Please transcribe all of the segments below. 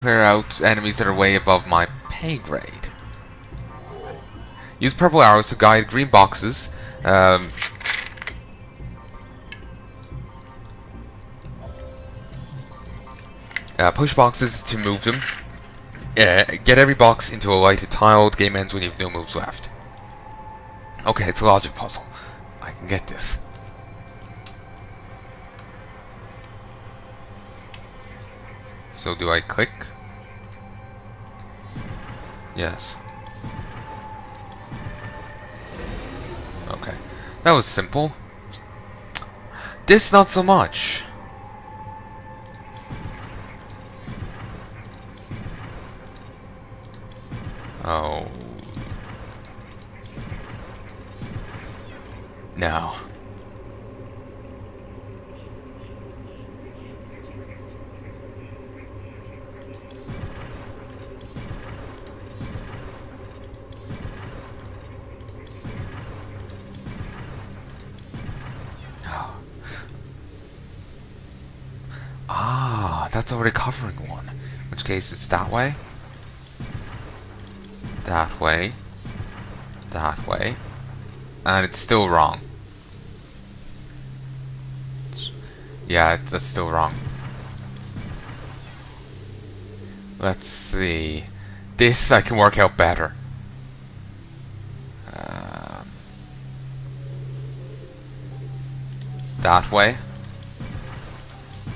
Clear out enemies that are way above my pay grade. Use purple arrows to guide green boxes. Push boxes to move them. Get every box into a lighted tile. The game ends when you have no moves left. Okay, it's a logic puzzle. I can get this. So do I click? Yes. Okay. That was simple. This not so much. Oh. No. Ah, that's already covering one. In which case it's that way. That way. That way. And it's still wrong. Yeah, that's still wrong. Let's see. This I can work out better. That way.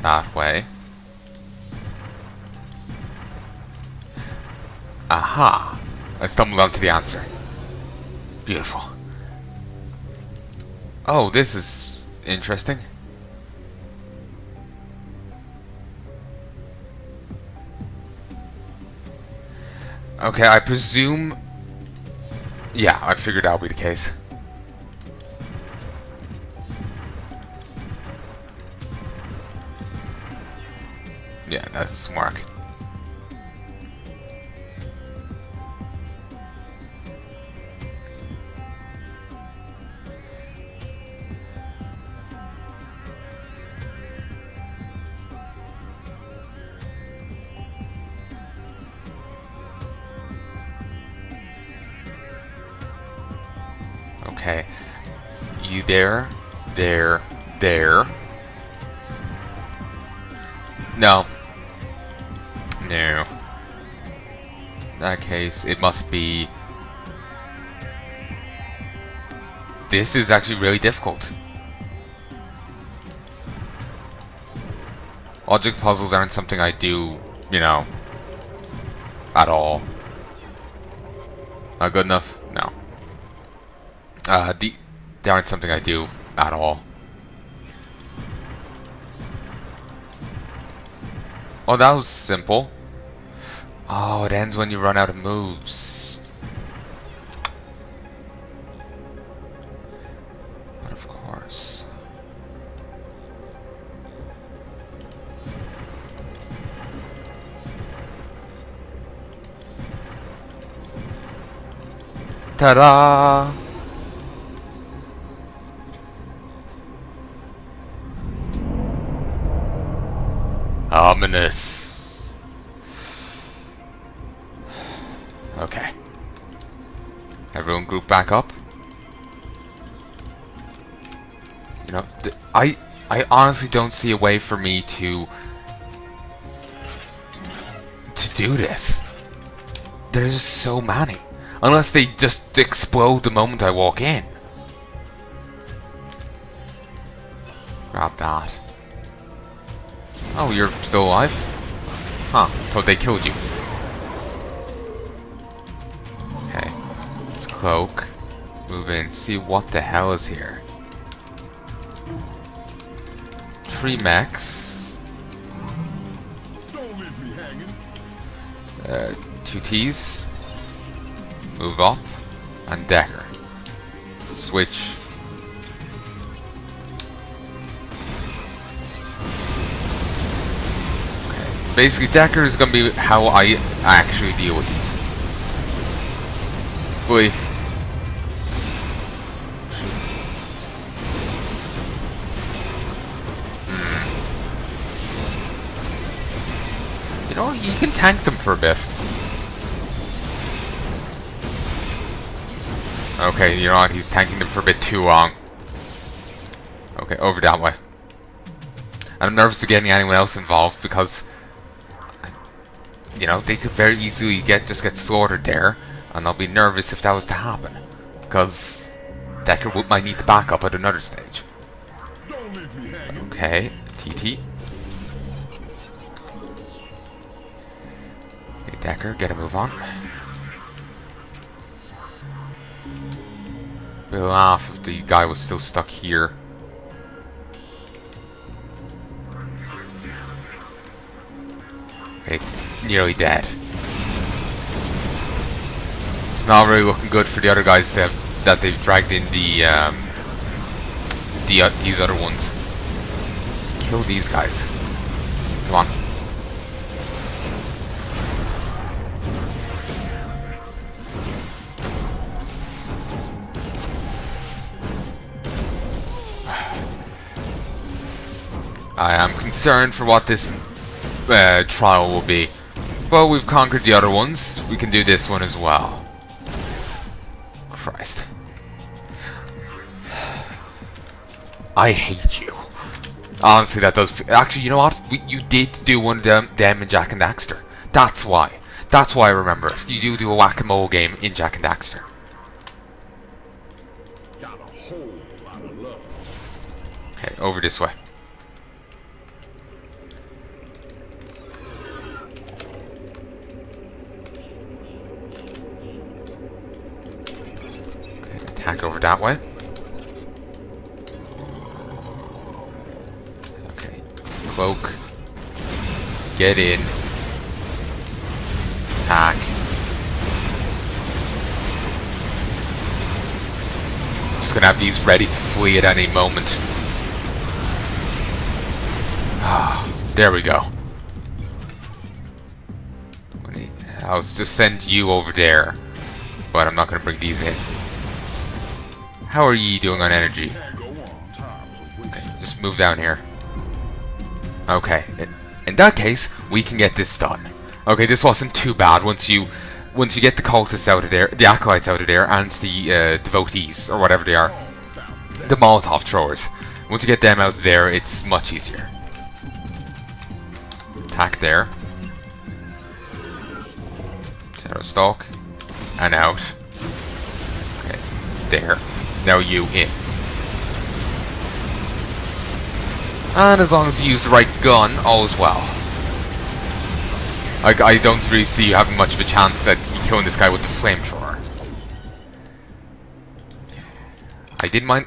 That way. Aha! I stumbled onto the answer. Beautiful. Oh, this is interesting. Okay, I presume... Yeah, I figured that would be the case. Yeah, that doesn't work. Okay. You there? There. There. No. No. In that case, it must be... This is actually really difficult. Logic puzzles aren't something I do, you know, at all. Not good enough? No. They aren't something I do at all. Oh, that was simple. Oh, it ends when you run out of moves. But of course. Ta-da! Ominous. Okay. Everyone group back up. You know, I honestly don't see a way for me to do this. There's so many. Unless they just explode the moment I walk in. Grab that. Oh, you're still alive? Huh, thought they killed you. Okay. Let's cloak. Move in, see what the hell is here. 3 mechs. 2 T's. Move up. And Decker. Switch. Basically, Decker is going to be how I actually deal with these. Hopefully. You know, you can tank them for a bit. Okay, you know what? He's tanking them for a bit too long. Okay, over that way. I'm nervous of getting anyone else involved because, you know, they could very easily just get slaughtered there, and I'll be nervous if that was to happen, because Decker might need to back up at another stage. Okay, TT. Okay, Decker, get a move on. We'll laugh if the guy was still stuck here. Okay, it's nearly dead. It's not really looking good for the other guys that they've dragged in these other ones. Just kill these guys. Come on. I am concerned for what this trial will be. But we've conquered the other ones. We can do this one as well. Christ. I hate you. Honestly, that does... Actually, you know what? You did do one of them in Jak and Daxter. That's why. That's why I remember it. You do a whack-a-mole game in Jak and Daxter. Okay, over this way. Attack over that way. Okay. Cloak. Get in. Attack. Just gonna have these ready to flee at any moment. Ah, there we go. I'll just send you over there, but I'm not gonna bring these in. How are ye doing on energy? Okay, just move down here. Okay, in that case, we can get this done. Okay, this wasn't too bad once you get the cultists out of there, the acolytes out of there, and the devotees, or whatever they are, the Molotov throwers. Once you get them out of there, it's much easier. Attack there. Shadow Stalk. And out. Okay, there. Now you in. And as long as you use the right gun, all is well. I don't really see you having much of a chance at killing this guy with the flamethrower.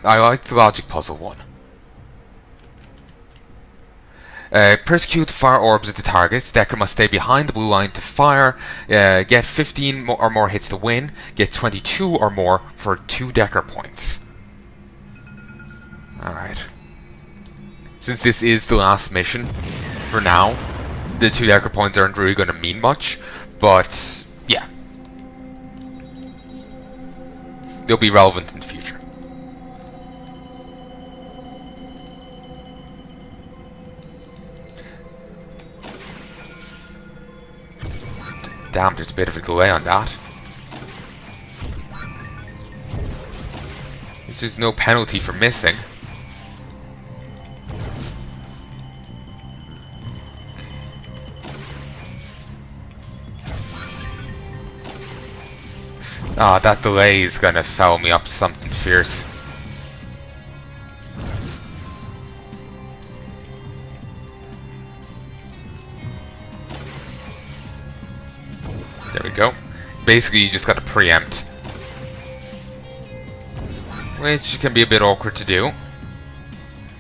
I like the logic puzzle one. Persecute fire orbs at the targets. Decker must stay behind the blue line to fire. Get 15 or more hits to win. Get 22 or more for 2 Decker points. Alright. Since this is the last mission, for now, the 2 Decker points aren't really going to mean much, but yeah. They'll be relevant in the future. Damn, there's a bit of a delay on that. There's no penalty for missing. Ah, that delay is gonna foul me up something fierce. There we go. Basically, you just got to preempt. Which can be a bit awkward to do.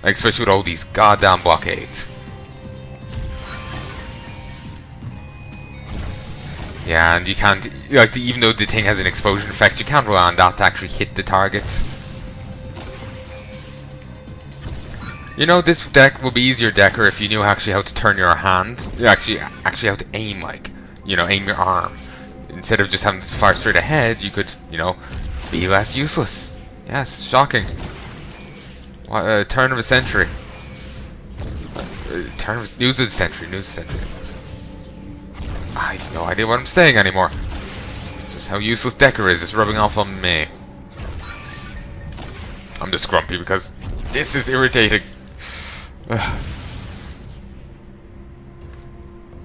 Like, especially with all these goddamn blockades. Yeah, and you can't... Like, even though the thing has an explosion effect, you can't rely on that to actually hit the targets. You know, this deck would be easier, Decker, if you knew actually how to turn your hand. Actually how to aim, like... You know, aim your arm. Instead of just having to fire straight ahead, you could, you know, be less useless. Yes, shocking. What, turn of a century. News of the century. I have no idea what I'm saying anymore. Just how useless Decker is. It's rubbing off on me. I'm just grumpy because this is irritating. Oh,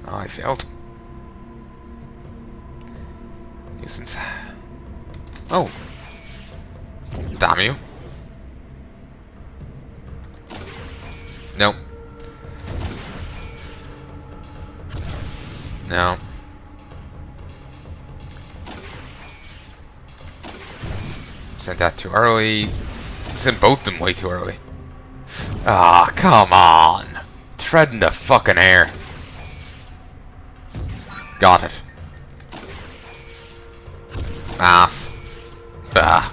I failed. Nuisance. Oh. Damn you. Nope. No. Sent that too early. Sent both of them way too early. Ah, oh, come on. Treading the fucking air. Got it. Ass. Bah.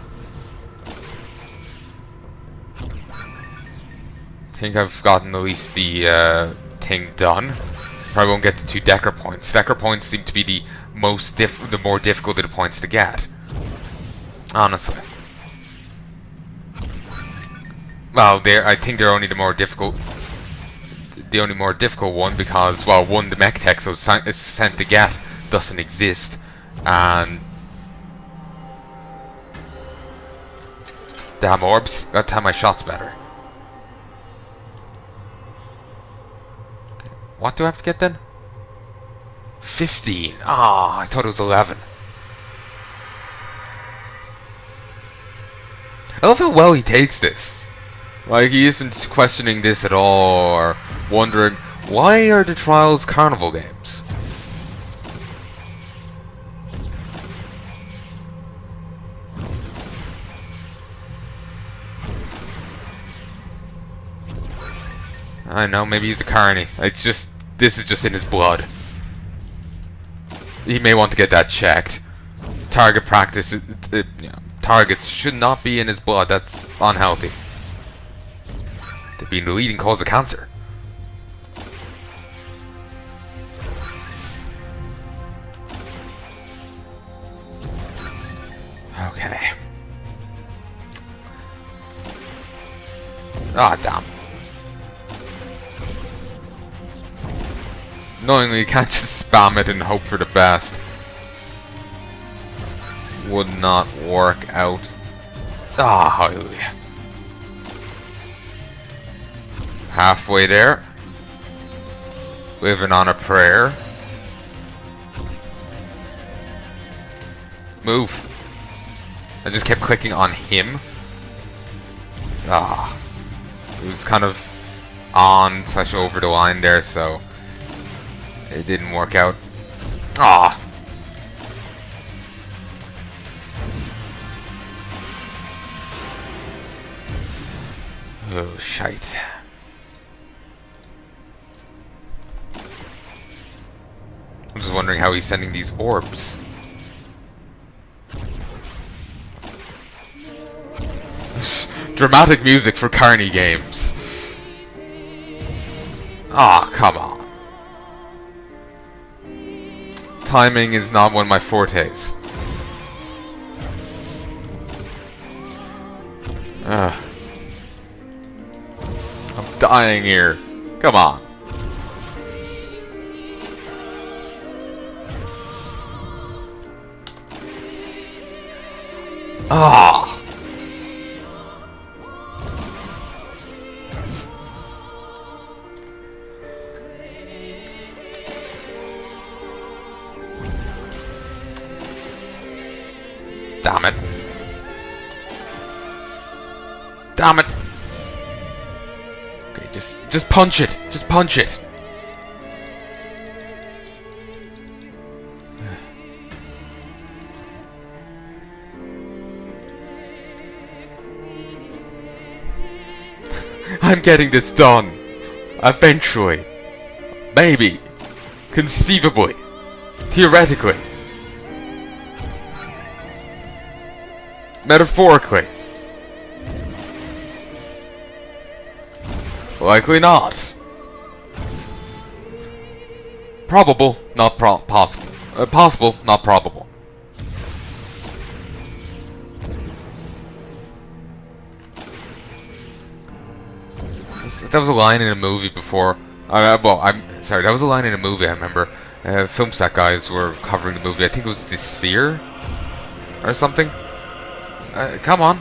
Think I've gotten at least the thing done. Probably won't get the 2 Decker points. Decker points seem to be the more difficult of the points to get. Honestly. Well, I think they're only the more difficult. The only more difficult one because, well, one, the mech tech so is sent to get doesn't exist, and damn orbs. Gotta time my shots better. What do I have to get then? 15. Ah, I thought it was 11. I love how well he takes this. Like, he isn't questioning this at all, or wondering, why are the trials carnival games? I know, maybe he's a carny. It's just, this is just in his blood. He may want to get that checked. Target practice, targets should not be in his blood. That's unhealthy. They've been the leading cause of cancer. Okay. Ah, damn. Knowingly, you can't just spam it and hope for the best. Would not work out. Ah, hallelujah. Halfway there. Living on a prayer. Move. I just kept clicking on him. Ah. It was kind of on / over the line there, so it didn't work out. Ah. Oh, shite. I'm just wondering how he's sending these orbs. Dramatic music for carny games. Ah, come on. Timing is not one of my fortes. I'm dying here. Come on. Ah. Damn it. Damn it. Okay, just punch it. Just punch it. I'm getting this done. Eventually. Maybe. Conceivably. Theoretically. Metaphorically. Likely not. Probable, not possible. Possible, not probable. That was a line in a movie before. Well, I'm sorry. That was a line in a movie I remember film set guys were covering the movie. I think it was The Sphere or something. Come on.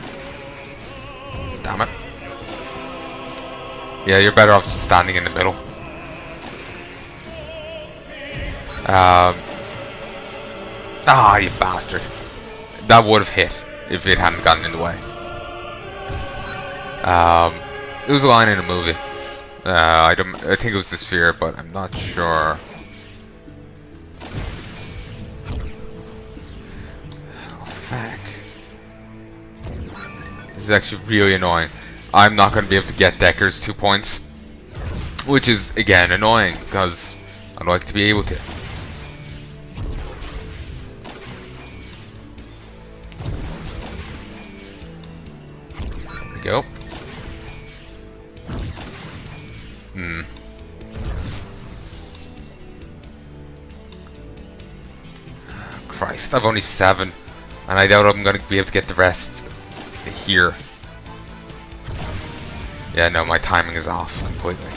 Damn it. Yeah, you're better off just standing in the middle. You bastard. That would have hit if it hadn't gotten in the way. It was a line in a movie. I think it was The Sphere, but I'm not sure. Oh, fuck. This is actually really annoying. I'm not going to be able to get Decker's 2 points, which is, again, annoying, because I'd like to be able to. There we go. Christ, I've only 7, and I doubt I'm going to be able to get the rest here. Yeah, no, my timing is off completely.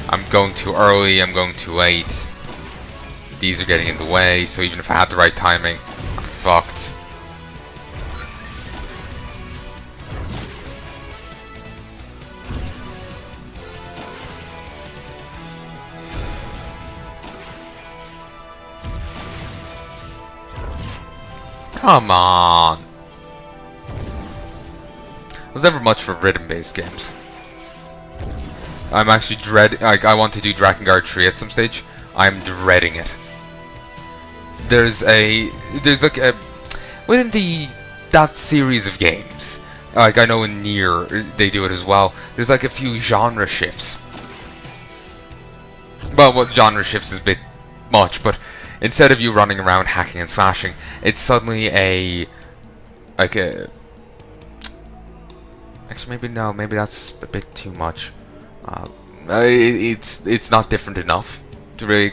I'm going too early, I'm going too late. These are getting in the way, so even if I had the right timing, I'm fucked. Come on! I was never much for rhythm-based games. I'm actually I want to do Drakengard 3 at some stage. I'm dreading it. There's like a within that series of games. Like I know in Nier they do it as well. There's like a few genre shifts. Well, what genre shifts is a bit much, but instead of you running around hacking and slashing, it's suddenly actually maybe that's a bit too much. It's not different enough to really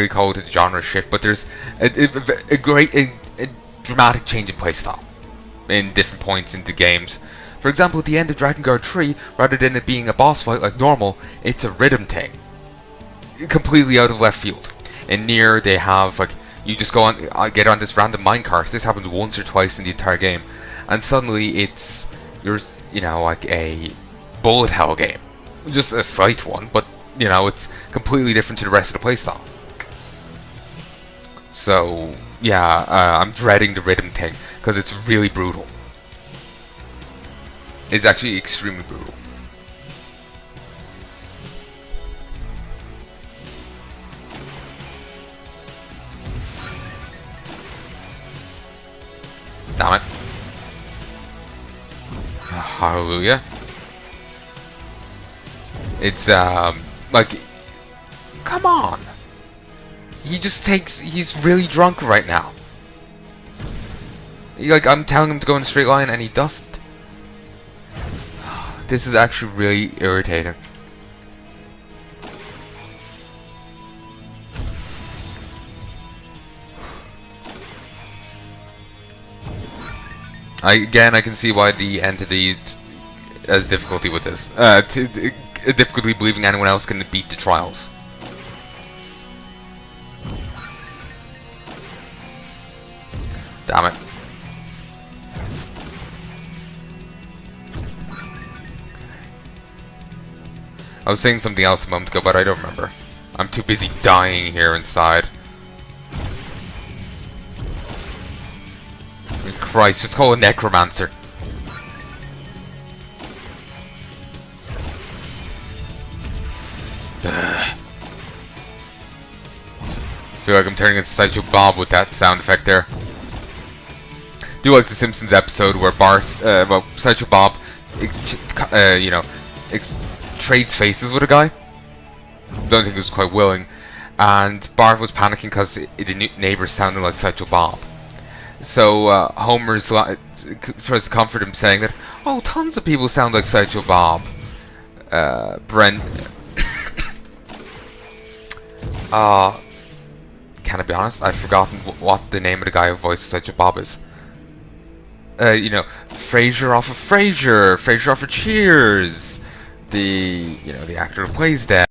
call it a genre shift, but there's a dramatic change in playstyle in different points in the games. For example, at the end of Drakengard 3, rather than it being a boss fight like normal, it's a rhythm thing, completely out of left field. In Nier, they have like you just go on, get on this random minecart. This happens once or twice in the entire game, and suddenly you're like a bullet hell game, just a slight one, but it's completely different to the rest of the playstyle. So yeah, I'm dreading the rhythm thing because it's really brutal. It's actually extremely brutal. Damn it. Hallelujah. It's, like, come on! He's really drunk right now. I'm telling him to go in a straight line and he doesn't. This is actually really irritating. I can see why the entity has difficulty with this. Difficulty believing anyone else can beat the trials. Damn it. I was saying something else a moment ago, but I don't remember. I'm too busy dying here inside. Christ, just call a necromancer. I feel like I'm turning into Sideshow Bob with that sound effect there. Do like the Simpsons episode where Sideshow Bob, trades faces with a guy. Don't think he was quite willing, and Bart was panicking because the neighbor sounded like Sideshow Bob. So Homer tries to comfort him, saying that, "Oh, tons of people sound like Sideshow Bob." Brent, can I be honest? I've forgotten what the name of the guy who voices Sideshow Bob is. Frasier off of Frasier, Frasier off of Cheers. the actor who plays Dad